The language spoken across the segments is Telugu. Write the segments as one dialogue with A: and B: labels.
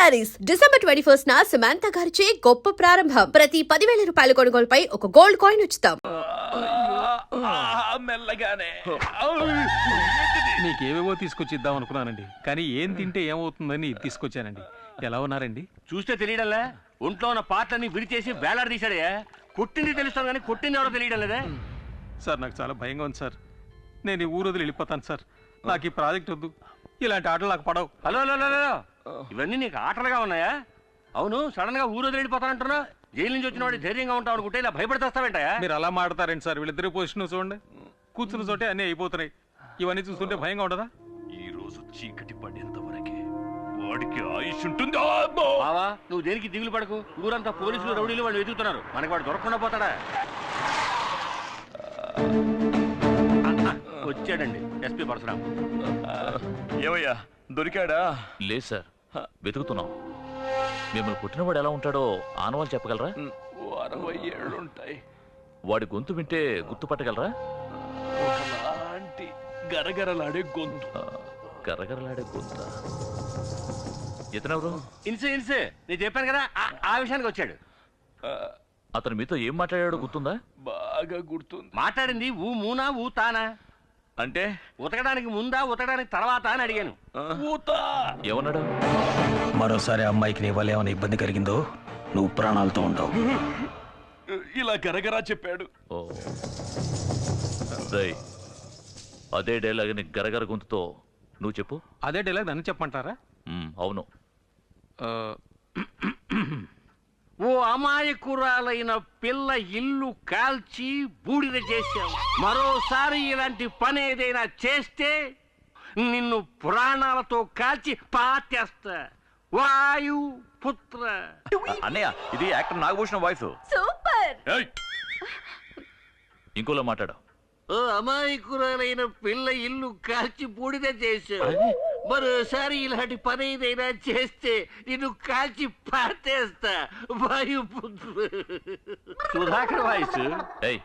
A: శారీస్ డిసెంబర్ 21 సమంత గారిచే గొప్ప ప్రారంభం. ప్రతి 10,000 రూపాయల కొనుగోలుపై ఒక గోల్డ్ కాయిన్ ఉచితం.
B: మెల్లగానే
C: నీకేవేవో తీసుకొచ్చిద్దాం అనుకున్నానండి, కానీ ఏం తింటే ఏమవుతుందని తీసుకొచ్చానండి. ఎలా ఉన్నారండి?
B: చూస్తే తెలియడంలే, ఒంట్లో ఉన్న పాటలన్నీ విడిచేసి వేలాడదీశాడే. కొట్టింది తెలుస్తాను కానీ కొట్టింది ఎవరో తెలియడం లేదే.
C: సార్ నాకు చాలా భయంగా ఉంది సార్. నేను ఈ ఊరు వదిలి వెళ్ళిపోతాను సార్. నాకు ఈ ప్రాజెక్ట్ వద్దు, ఇలాంటి ఆటలు నాకు పడవు.
B: హలో హలో హలో, ఇవన్నీ నీకు ఆటలుగా ఉన్నాయా? అవును, సడన్ గా ఊరు వదిలి వెళ్ళిపోతానంటున్నా. జైలు నుంచి వచ్చిన వాడి ధైర్యంగా ఉంటావు అనుకుంటే ఇలా భయపడతావేంటయా?
C: మీరు అలా మాడతారండి సార్. వీళ్ళిద్దరు పొజిషన్ చూడండి, కూర్చున్న చోటే అన్నీ అయిపోతున్నాయి. ఇవన్నీ చూస్తుంటే భయంగా ఉండదా?
D: ఈ రోజు చీకటి పడేంత వరకే వాడికి ఆయుష్ ఉంటుంది.
B: బావా, నువ్వు దేనికి దిగులు పడకు. ఊరంతా పోలీసులు రౌడీలు వాళ్ళు వెతుకుతున్నారు. మనకి వాడు దొరకకుండా పోతాడా? వచ్చాడండి ఎస్పీ పరశురాం.
D: ఏమయ్యా, దొరికాడా?
E: లేదు సార్, వెతుకుతున్నాం. మిమ్మల్ని పుట్టినవాడు ఎలా ఉంటాడో ఆనవాళ్ళు చెప్పగలరా?
D: 60 ఏళ్ళుంటాయి.
E: వాడి గొంతు వింటే గుర్తుపట్టగలరా?
D: ఒకలాంటి గరగరలాడే గొంతు.
E: గరగరలాడే గొంత. ఇతనెవరు?
B: ఇన్సే నేను చెప్పాను కదా, ఆ విషయానికి వచ్చాడు.
E: అతను మీతో ఏం మాట్లాడాడో గుర్తుందా?
D: బాగా గుర్తుంది.
B: మాట్లాడింది ఊ మూనా ఊ తానా
D: అంటే
B: ఉతకడానికి ముందా ఉతకడానికి తర్వాత అని అడిగాను.
E: ఏమన్నాడు?
F: మరోసారి అమ్మాయికి నీ వల్ల ఏమైనా ఇబ్బంది కలిగిందో నువ్వు ప్రాణాలతో ఉండవు.
D: ఇలా గరగరా చెప్పాడు.
E: ఓ రేయ్, అదే డైలాగ్ని గరగర గొంతుతో నువ్వు చెప్పు.
C: అదే డైలాగ్ నన్ను చెప్పమంటారా?
E: అవును.
B: ఓ అమాయకురాలైన పిల్ల ఇల్లు కాల్చి బూడిద చేశావు. మరోసారి ఇలాంటి పని ఏదైనా చేస్తే నిన్ను ప్రాణాలతో కాల్చి పాతేస్తా. వాయు పుత్ర.
D: అన్నయ్య, ఇది యాక్టర్ నాగభూషణ వాయిస్.
A: సూపర్.
E: ఇంకోలా మాట్లాడు.
B: ఓ అమాయకురాలైన పిల్ల ఇల్లు కాల్చి బూడిద చేశావు. మరోసారి ఇలాంటి పని ఏదైనా చేస్తే నిన్ను కాల్చి పాతేస్తా. వాయు పుత్ర. సుధాకర్ వాయిస్.
E: ఏయ్,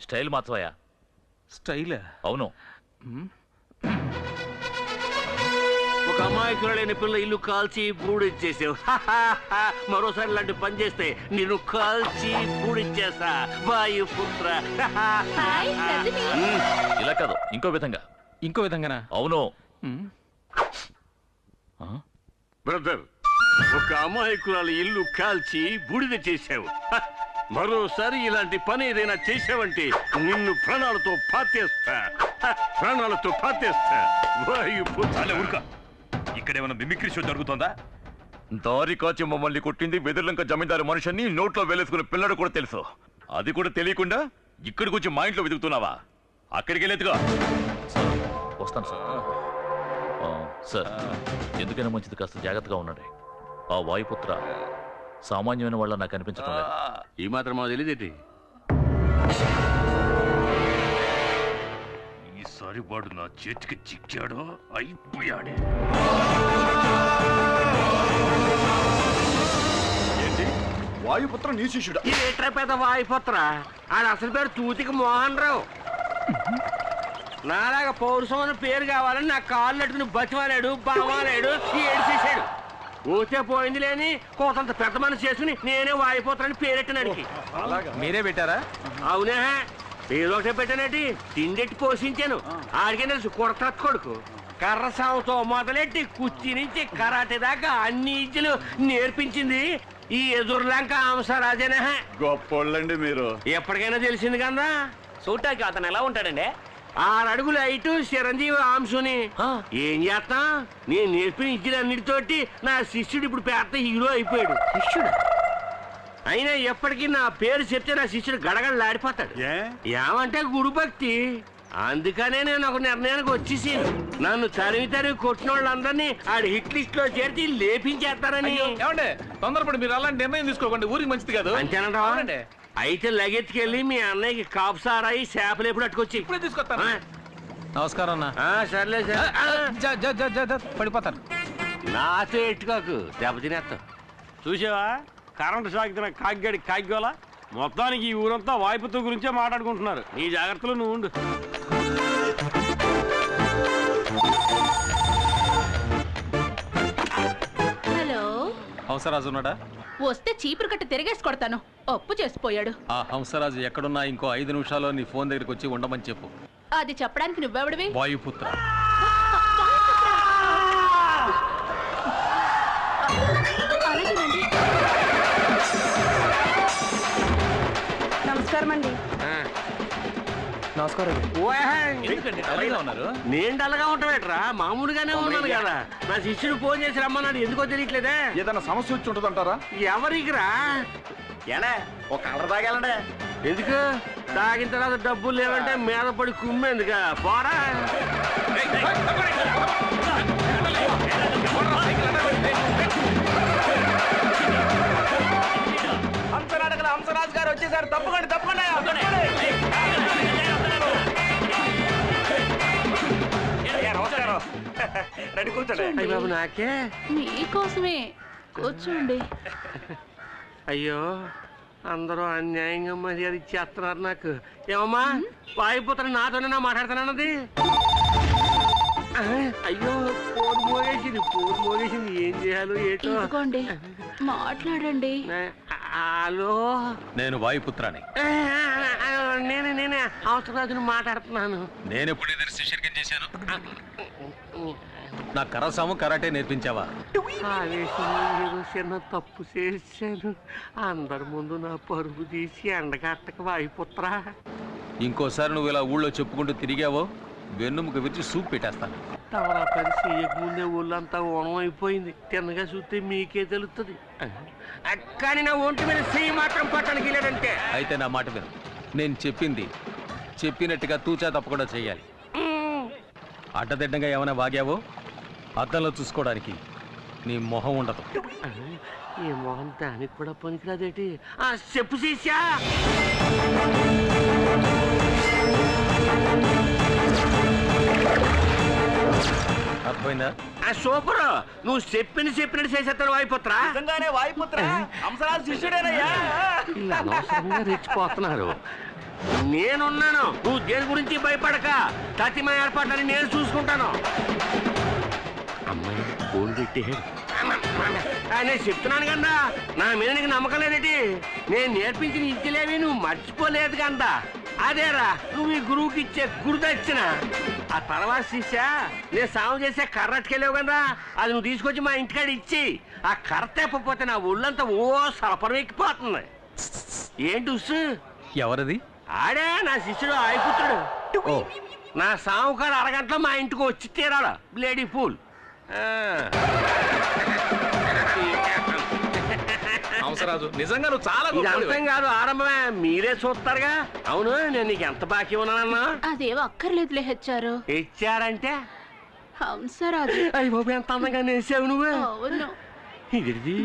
E: స్టైల్ మార్చవయ్యా.
C: స్టైల్?
E: అవును.
B: ఒక అమాయకురాలైన పిల్ల ఇల్లు కాల్చి బూడిచ్చేసావు. మరోసారి ఇలాంటి పని చేస్తే నిన్ను కాల్చి బూడిచ్చేస్తా. వాయు పుత్ర.
E: ఇలా కాదు, ఇంకో విధంగా.
C: ఇంకో విధంగానా?
E: అవును.
B: బ్రదర్, ఒక అమాయకురాలు ఇల్లు కాల్చి బూడిద చేశావు. మరోసారి ఇలాంటి పని ఏదైనా చేశావంటే నిన్ను ప్రాణాలతో పాతేస్తా. ప్రాణాలతో పాతేస్తా. వాయు పుత్ర.
D: ఊరుక, ఇక్కడేమైనా మిమిక్రీ షో జరుగుతుందా? దారి కాచి మమ్మల్ని కొట్టింది వెదుర్లంక జమీందారు మనుషుల్ని నోట్లో వేలేసుకున్న పిల్లడు కూడా తెలుసు. అది కూడా తెలియకుండా ఇక్కడికి వచ్చి మా ఇంట్లో వెతుకుతున్నావా? అక్కడికి వెళ్ళేదిగా.
E: వస్తాను సార్. సార్, ఎందుకైనా మంచిది కాస్త జాగ్రత్తగా ఉండండి. ఆ వాయుపుత్ర సామాన్యమైన వాళ్ళ నాకు అనిపించడం లేదు.
B: ఈ మాత్రం మాకు తెలియదేటి.
D: ఈసారి వాడు నా చేతికి చిక్కాడో అయిపోయాడే. ఏంటి, వాయుపుత్ర నీ శిష్యుడా?
B: ఏట్రా పెద్ద వాయుపుత్ర? ఆడ అసలు పేరు తూతికి మోహన్ రావు. నాలాగా పౌరుషం అన్న పేరు కావాలని నా కాళ్ళు అట్టుకుని బతిమాలాడు, బామాలాడు, ఏడిచేసాడు. పోతే పోయింది లేని కోతంత పెద్ద మనసు చేసుకుని నేనే వాయిపోతానని పేరెట్టినాడికి.
C: మీరే పెట్టారా?
B: అవునే, ఏదో ఒకటే పెట్టానేటి. తిండెట్టి పోషించాను. ఆడికే తెలుసు కొడత కొడుకు. కర్ర సాగుతో మొదలెట్టి కుర్చీ నుంచి కరాటే దాకా అన్ని ఇజ్జలు నేర్పించింది ఈ ఎదురులంక అంశరాజనే.
D: గొప్పోళ్ళండి మీరు.
B: ఎప్పటికైనా తెలిసింది కదా. చూడటానికి అతను ఎలా ఉంటాడండి? 6 అడుగులు హైటు, చిరంజీవి అంశుని. ఏం చేస్తా, నేను నేర్పిన ఇజ్జలన్నిటితోటి నా శిష్యుడు ఇప్పుడు పెద్ద హీరో అయిపోయాడు. శిష్యుడు అయినా ఎప్పటికీ నా పేరు చెప్తే నా శిష్యుడు గడగడలాడిపోతాడు. ఏమంటే గురు భక్తి. అందుకనే నేను ఒక నిర్ణయానికి వచ్చేసి నన్ను తరిమి కొట్టిన వాళ్ళందరినీ ఆడి హిట్ లిస్ట్ లో చేర్చి లేపించేస్తారని.
C: ఏమంటే తొందరపడి మీరు అలాంటి నిర్ణయం తీసుకోకండి, ఊరికి మంచిది కాదు.
B: అంతేనంటావా? అయితే లగెత్తుకెళ్ళి మీ అన్నయ్యకి కాపు సారాయి చేపలు ఎప్పుడు అట్టుకొచ్చి
C: ఇప్పుడే తీసుకొస్తాను. నమస్కారం అన్న.
B: సర్లే సార్.
C: పడిపోతారు.
B: నాతో ఎట్టుకోకు, దెబ్బతినేస్తా. చూసావా, కరెంటు సాగుతున్న కాగ్గాడి కాగ్యోలా. మొత్తానికి ఈ ఊరంతా వాయిపుతో గురించే మాట్లాడుకుంటున్నారు. నీ జాగ్రత్తలో నువ్వు ఉండు.
A: హలో
C: హంసరాజు ఉన్నాడా?
G: వస్తే చీపురు కట్ట తిరిగేసి కొడతాను. అప్పు చేసిపోయాడు.
C: ఆ హంసరాజు ఎక్కడున్నా ఇంకో 5 నిమిషాల్లో నీ ఫోన్ దగ్గరికి వచ్చి ఉండమని చెప్పు.
G: అది చెప్పడానికి నువ్వెవడివి?
C: వాయుపుత్ర.
G: అలాగేనండి. నమస్కారం అండి.
B: నేను డల్గా ఉంటావేట్రా? మామూలుగానే ఉన్నాను కదా. నా శిష్యుడు ఫోన్ చేసి రమ్మన్నాడు, ఎందుకో తెలియట్లేదే.
H: ఏదైనా సమస్య వచ్చి ఉంటుందంటారా?
B: ఎవరికిరా?
H: ఏనా ఒక కలర్ తాగాలండే.
B: ఎందుకు? తాగిన తర్వాత డబ్బులు లేవంటే మీద పడి కుమ్మేందుక? పోరా.
H: హంసరాజు గారు వచ్చేసారు, తప్పకండి తప్పకండి. నమస్కారం. రండి కూర్చోండి.
B: అయ్య బాబు, నాకే?
G: మీకోసమే. కూర్చోండి.
B: అయ్యో, అందరూ అన్యాయంగా మర్యాద ఇచ్చేస్తున్నారు నాకు. ఏమమ్మా, వాయిపోతాను నాతోనే మాట్లాడుతానన్నది? అయ్యో, ఫోన్ మోగేసింది. ఏం చేయాలో ఏటో.
G: ఇదిగోండి, మాట్లాడండి.
B: హలో,
C: నేను వాయుపుత్రాని.
B: నేనే అవసరాజును మాట్లాడుతున్నాను.
C: నేను ఎప్పుడు ఎదురు శిష్యర్గం చేశాను? నా కరసాము కరాటే నేర్పించావా?
B: ఆవేశంలో ఏదో చిన్న తప్పు చేశాను. అందరి ముందు నా పరుగు తీసి ఎండగట్టక వాయుపుత్రా.
C: ఇంకోసారి నువ్వు ఇలా ఊళ్ళో చెప్పుకుంటూ తిరిగావో వెన్నుముక విరిచి సూప్ పెట్టేస్తాను.
B: తవరా పని చేయకముందే ఊళ్ళంతా ఓణం అయిపోయింది. తిన్నగా చూస్తే మీకే తెలుస్తుంది. కానీ నా ఒంటి మీద చెయ్యి మాత్రం పట్టడానికి లేదంటే.
C: అయితే నా మాట విను. నేను చెప్పినట్టుగా తూచా తప్పకుండా చెయ్యాలి. అడ్డదిడ్డంగా ఏమైనా వాగావో అద్దంలో చూసుకోవడానికి నీ మొహం ఉండదు.
B: ఈ మొహం దానికి కూడా పనికిరాదేటి? చెప్పు శిష్యా.
C: అర్థమైందా?
B: సూపర్. నువ్వు చెప్పినట్టు చేసేస్తాడు వాయుపుత్ర.
H: నిజంగానే వాయుపుత్ర హంసరాజు శిష్యుడేనయ్యా.
B: ఇలా అనవసరంగా రెచ్చిపోతున్నారు. నేనున్నాను, నువ్వు దేని గురించి భయపడక. తతిమ ఏర్పాట్లని నేను చూసుకుంటాను. అమ్మాయి ఫోన్ పెట్టి నేను చెప్తున్నాను కదా, నా మీద నీకు నమ్మకం లేదేటి? నేను నేర్పించిన ఇచ్చలేవి నువ్వు మర్చిపోలేదు కదా. అదేరా నువ్వు ఈ గురువుకి ఇచ్చే గురుదక్షిణ. ఆ తర్వాత శిష్య, నేను సాగు చేసే కర్ర అట్టుకెళ్ళావు కదా, అది నువ్వు తీసుకొచ్చి మా ఇంటికాడ ఇచ్చి ఆ కర్ర తెప్పపోతే నా ఒళ్ళంతా ఓ సలపరం ఎక్కిపోతుంది. ఏంటి ఉస్సు?
C: ఎవరది?
B: ఆడే నా శిష్యుడు ఆయుపుత్రుడు.
C: ఓ,
B: నా సావుకారు అరగంటలో మా ఇంటికి వచ్చి తీరాల బ్లేడీ పూల్.
E: హంసరాజు, నిజంగా నువ్వు చాలా
B: ఇది అర్థం కాదు, ఆరంభమే. మీరే చూస్తారుగా. అవును, నేను నీకు ఎంత బాకీ ఉన్నానన్నా?
G: అదేవో అక్కర్లేదులే హెచ్చారు.
B: ఇచ్చారంటే?
G: హంసరాజు.
B: అయ్యి బాబు, ఎంత అందంగా నేసావు నువ్వు.
G: అవును.
B: ఇది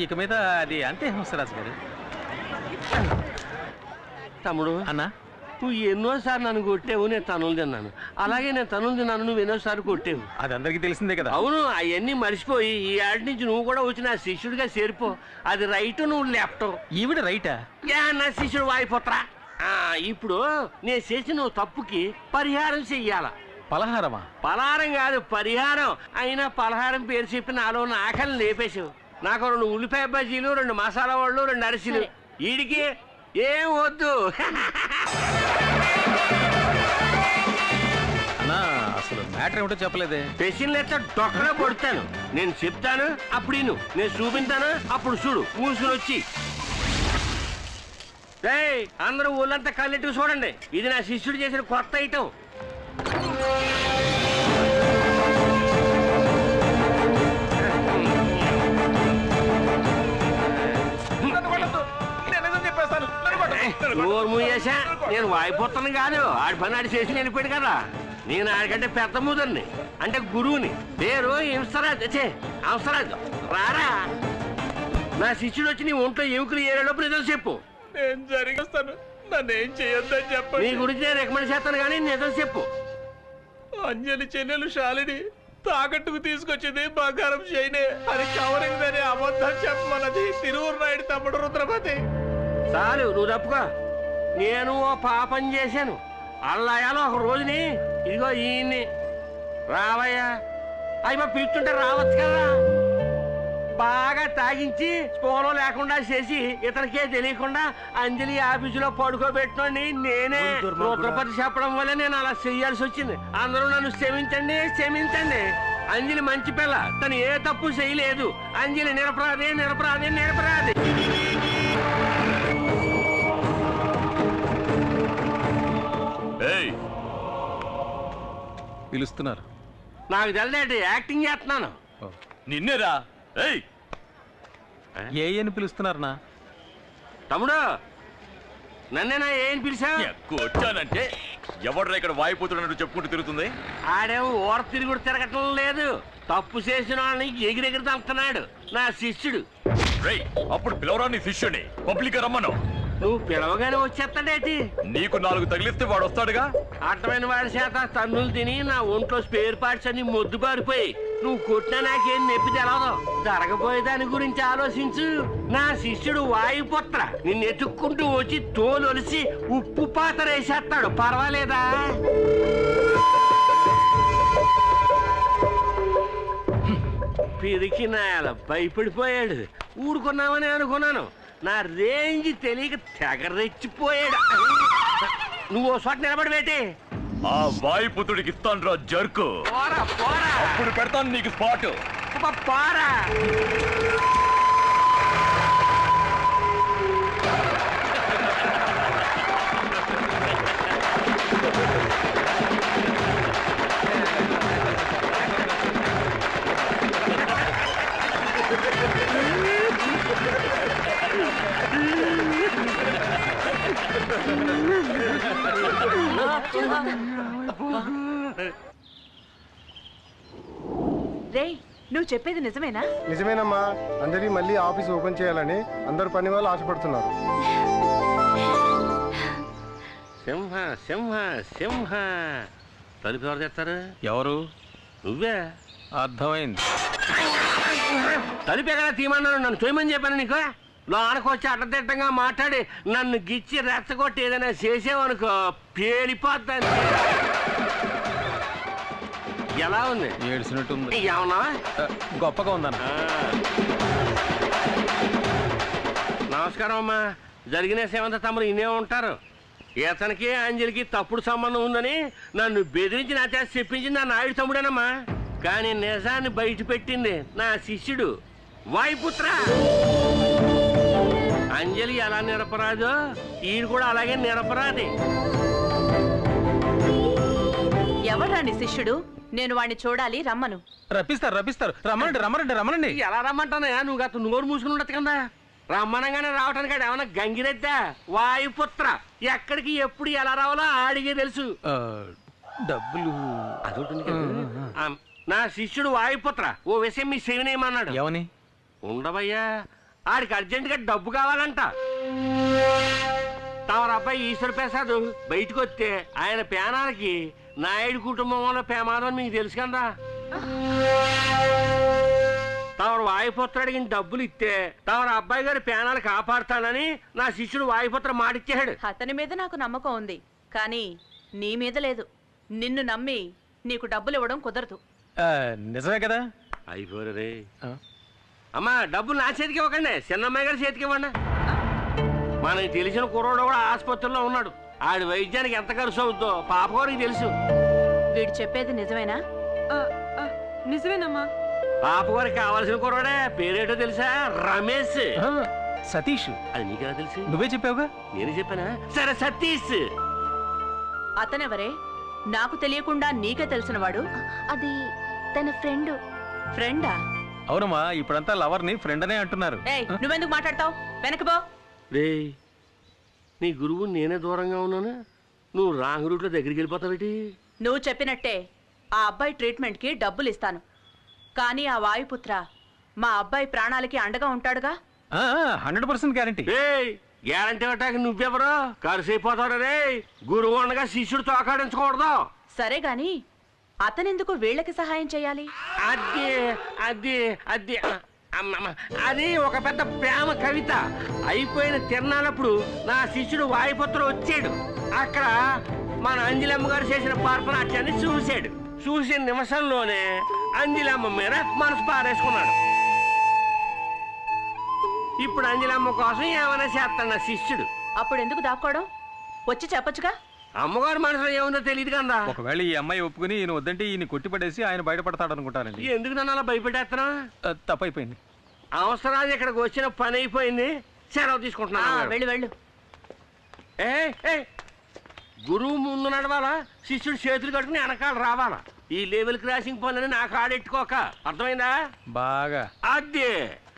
C: ఇక మీద అది అంతే హంసరాజు గారు.
B: తమ్ముడు
C: అన్నా,
B: నువ్వు ఎన్నోసార్లు నన్ను కొట్టేవు, నేను తనులు తిన్నాను. అలాగే నేను తనులు తిన్నాను, నువ్వు ఎన్నోసార్లు కొట్టేవు.
C: అది అందరికీ తెలిసిందే కదా.
B: అవును, అవన్నీ మర్చిపోయి ఈ ఆడి నుంచి నువ్వు కూడా వచ్చి నా శిష్యుడిగా చేరిపో. అది రైట్, నువ్వు లెఫ్ట్.
C: ఈవిడ రైటా?
B: నా శిష్యుడు వాయిపోతరా. ఇప్పుడు నేను చేసిన తప్పుకి పరిహారం చెయ్యాల.
C: పలహారమా?
B: పలహారం కాదు, పరిహారం. అయినా పలహారం పేరు చెప్పి నాలో ఉన్న ఆకలిని లేపేశావు. నాకు 2 ఉల్లిపాయ బజ్జీలు, 2 మసాలా వాళ్ళు, 2 అరిసెలు. వీడికి ఏం వద్దు.
C: అన్నా, అసలు మ్యాటర్ ఏమిటో చెప్పలేదే.
B: పెసిన్ లెక్క డొక్కలో కొడతాను. నేను చెప్తాను, అప్పుడు ఇను. నేను చూపించాను, అప్పుడు చూడు. మూసుకుని వచ్చి అందరూ ఊళ్ళంతా కళ్ళెట్టుకు చూడండి. ఇది నా శిష్యుడు చేసిన కొత్త ఐటం. నోరు మూయేసా. నేను వాయిపోతాను కాదు, ఆడి పని ఆడి చేసి వెళ్ళిపోయాడు కదా. నేను ఆడికంటే పెద్ద ముదర్ని, అంటే గురువుని. పేరు హంసరాజు. రారా, నా శిష్యుడు వచ్చి నీ ఒంట్లో ఎముకలు ఏరేలోపు నిజం చెప్పు.
H: నేను జరిగిస్తాను, నన్ను ఏం చేయొద్దని
B: నీ
H: చెప్పండి.
B: గురించి నేను రికమెండ్ చేస్తాను, కానీ నిజం చెప్పు.
H: అంజలి చెల్లెలు శాలిని తాకట్టుకు తీసుకొచ్చింది బంగారం చేయనే. అది కవరింగ్ అని అబద్ధం చెప్పమన్నది తిరువురు నాయుడు తమ్ముడు రుద్రపతి.
B: చాలు, నువ్వు తప్పుకో. నేను ఓ పాపం చేశాను. అల్లాయాలో ఒక రోజుని ఇదిగో ఈయన్ని రావయ్యా. అయ్యో పిలుస్తుంటే రావచ్చు కదా. బాగా తాగించి స్పోలో లేకుండా చేసి ఇతనికే తెలియకుండా అంజలి ఆఫీసులో పడుకోబెట్టుకోండి నేనే రుద్రపతి చెప్పడం వల్ల నేను అలా చెయ్యాల్సి వచ్చింది. అందరూ నన్ను క్షమించండి క్షమించండి. అంజలి మంచి పిల్ల, తను ఏ తప్పు చేయలేదు. అంజలి నిరపరాధి నిరపరాధి నిరపరాధి.
D: ఏయ్,
C: పిలుస్తున్నారు.
B: నాకు తెలియదు, యాక్టింగ్ చేస్తున్నాను.
D: నిన్నేరా? ఏయ్,
C: ఏ అని పిలుస్తున్నారనా?
B: తమ్ముడు నన్నేనా ఏం పిలిచా?
D: వచ్చానంటే ఎవడ్రా ఇక్కడ వాయిపోతున్నట్టు చెప్పుకుంటూ తిరుగుతుంది?
B: ఆడేమో ఓర తిరుగుడు తిరగటం లేదు, తప్పు చేసిన వాళ్ళని ఎగిరెగిరి తంపుతున్నాడు. నా శిష్యుడు.
D: రేయ్, అప్పుడు పిలవరా నీ శిష్యుని? పబ్లిక్ రమ్మను.
B: నువ్వు పిలవగానే వచ్చేస్తాడేటి?
D: నీకు 4 తగిలిస్తే వాడు వస్తాడుగా.
B: అర్థమైన వాడి చేత తన్నులు తిని నా ఒంట్లో స్పేర్ పార్ట్స్ అన్ని మొద్దు పారిపోయి నువ్వు కొట్టినా నాకేం నొప్పి తెలవదు. జరగబోయే దాని గురించి ఆలోచించు. నా శిష్యుడు వాయుపుత్ర నిన్ను ఎత్తుక్కుంటూ వచ్చి తోలొలిసి ఉప్పు పాతరేసేస్తాడు. పర్వాలేదా? పిరికి నాయాల భయపడిపోయాడు. ఊరుకున్నామని అనుకున్నాను. నా రేంజ్ తెలియక తెగ రెచ్చిపోయాడు. నువ్వు చోట నిలబడి పెట్టి
D: ఆ వాయుపుత్రుడికి ఇస్తాను జర్కు.
B: పోరా పోరా
D: అప్పుడు పెడతాను నీకు స్పాట్.
B: పోరా.
G: రేయ్, నువ్వు చెప్పేది నిజమేనా?
I: నిజమేనమ్మా. అందరి మళ్ళీ ఆఫీస్ ఓపెన్ చేయాలని అందరు పని వాళ్ళు ఆశపడుతున్నారు.
B: సింహ సింహ సింహ. తలుపు ఎవరు తెస్తారు?
C: ఎవరు?
B: నువ్వే.
C: అర్థమైంది.
B: తలుపు ఎక్కడ తీయమన్నాను? నన్ను తోయమని చెప్పాను నీకు. లోనకొచ్చి అడ్డదిడ్డంగా మాట్లాడి నన్ను గిచ్చి రెచ్చగొట్టి ఏదైనా చేసేవనుకో పేలిపోద్దని. ఎలా ఉంది?
C: ఏడ్చినట్టుంది.
B: ఏమన్నా
C: గొప్పగా ఉందన్న.
B: నమస్కారం అమ్మా. జరిగిన సేవంత తమరు ఇనే ఉంటారు. ఇతనికి అంజలికి తప్పుడు సంబంధం ఉందని నన్ను బెదిరించి నా చేత చెప్పించింది నా నాయుడు తమ్ముడేనమ్మా. కానీ నిజాన్ని బయట పెట్టింది నా శిష్యుడు వాయుపుత్ర. అంజలి ఎలా నిరపరాదో ఈయన కూడా అలాగే నిరపరాది.
G: ఎవరా నీ శిష్యుడు? నేను వాడిని చూడాలి, రమ్మను.
C: రప్పిస్తారు రప్పిస్తారు. రమ్మనండి రమ్మనండి రమ్మనండి.
B: ఎలా రమ్మంటానయా? నువ్వు గత నోరు మూసుకుని ఉండదు కదా. రమ్మనంగానే రావటానికి ఏమన్నా గంగిరెద్దా? వాయుపుత్ర ఎక్కడికి ఎప్పుడు ఎలా రావాలో ఆడిగే తెలుసు.
C: డబ్బులు
B: అదొకటి కదా. నా శిష్యుడు వాయుపుత్ర ఓ విషయం మీ శివనేమన్నాడు.
C: ఏమని?
B: ఉండవయ్యా, ఆడికి అర్జెంటుగా డబ్బు కావాలంట. తమరు అబ్బాయి ఈశ్వర ప్రసాద్ బయటకు వస్తే ఆయన పేనాలకి నాయుడు కుటుంబం వల్ల ప్రమాదం మీకు తెలుసు కదా. తమరు వాయుపుత్ర అడిగిన డబ్బులు ఇస్తే తమరు అబ్బాయి గారి పేనాలు కాపాడుతానని నా శిష్యుడు వాయుపుత్ర మాటిచ్చాడు.
G: అతని మీద నాకు నమ్మకం ఉంది, కానీ నీ మీద లేదు. నిన్ను నమ్మి నీకు డబ్బులు ఇవ్వడం కుదరదు.
C: నిజమే కదా?
B: అయిపోరే. అమ్మా, డబ్బులు నా చేతికి ఇవ్వకండి, చిన్నమ్మాయి గారి చేతికి ఇవ్వండి. మనకి తెలిసిన కుర్రోడు కూడా ఆసుపత్రిలో ఉన్నాడు. ఆడి వైద్యానికి ఎంత ఖర్చు అవుద్దో పాప గారికి తెలుసు.
G: వీడు చెప్పేది నిజమేనా? నిజమేనమ్మా.
B: పాప గారికి కావాల్సిన కుర్రోడే. పేరేటో తెలుసా? రమేష్.
C: సతీష్.
B: అది నీకెలా తెలుసు?
C: నువ్వే చెప్పావుగా.
B: నేను చెప్పానా? సరే, సతీష్.
G: అతనెవరే? నాకు తెలియకుండా నీకే తెలిసినవాడు?
A: అది తన ఫ్రెండ్.
G: ఫ్రెండా?
C: అవునమ్మా, ఇప్పుడంతా లవర్ ని ఫ్రెండ్ అనే అంటున్నారు.
G: ఏయ్, నువ్వెందుకు మాట్లాడతావు? వెనకబో.
B: రే, నీ గురువు నేనే దూరంగా ఉన్నాను, నువ్వు రాంగ్ రూట్ లో దగ్గరికి వెళ్ళిపోతావేటి?
G: నువ్వు చెప్పినట్టే ఆ అబ్బాయి ట్రీట్మెంట్ కి డబ్బులు ఇస్తాను, కానీ ఆ వాయుపుత్ర మా అబ్బాయి ప్రాణాలకి అండగా ఉంటాడుగా.
C: 100% గ్యారంటీ.
B: గ్యారంటీ ఇవ్వటానికి నువ్వెవరో? ఖర్చు అయిపోతాడు రే. గురువు ఉండగా శిష్యుడు తోకాడించకూడదు.
G: సరే గాని అతనెందుకు వీళ్ళకి సహాయం చేయాలి?
B: అది అది అది అది ఒక పెద్ద ప్రేమ కవిత. అయిపోయిన తిరణాలప్పుడు నా శిష్యుడు వాయుపుత్ర వచ్చాడు. అక్కడ మన అంజలమ్మ గారు చేసిన పార్పనాట్యాన్ని చూశాడు. చూసిన నిమిషంలోనే అంజలమ్మ మీద మనసు పారేసుకున్నాడు. ఇప్పుడు అంజలమ్మ కోసం ఏమైనా చేస్తాడు నా శిష్యుడు.
G: అప్పుడు ఎందుకు దాక్కోవడం? వచ్చి చెప్పొచ్చుగా.
B: అమ్మగారు మనసులో ఏముందో తెలియదు కదా.
C: ఒకవేళ ఈ అమ్మాయి ఒప్పుకుని ఈయన వద్దంటే ఈయన కొట్టిపడేసి ఆయన బయటపడతాడు అనుకుంటానండి.
B: ఎందుకు నన్ను అలా భయపెట్టేస్తున్నా?
C: తప్పైపోయింది.
B: అవసరాలు ఇక్కడికి వచ్చిన పని అయిపోయింది, సెలవు తీసుకుంటున్నా.
G: వెళ్ళు వెళ్ళు.
B: గురువు ముందు నడవాలా, శిష్యుడు చేతులు కట్టుకుని వెనకాల రావాలా. ఈ లెవెల్ క్రాసింగ్ పనులని నాకు ఆడెట్టుకోక, అర్థమైందా?
C: బాగా
B: అదే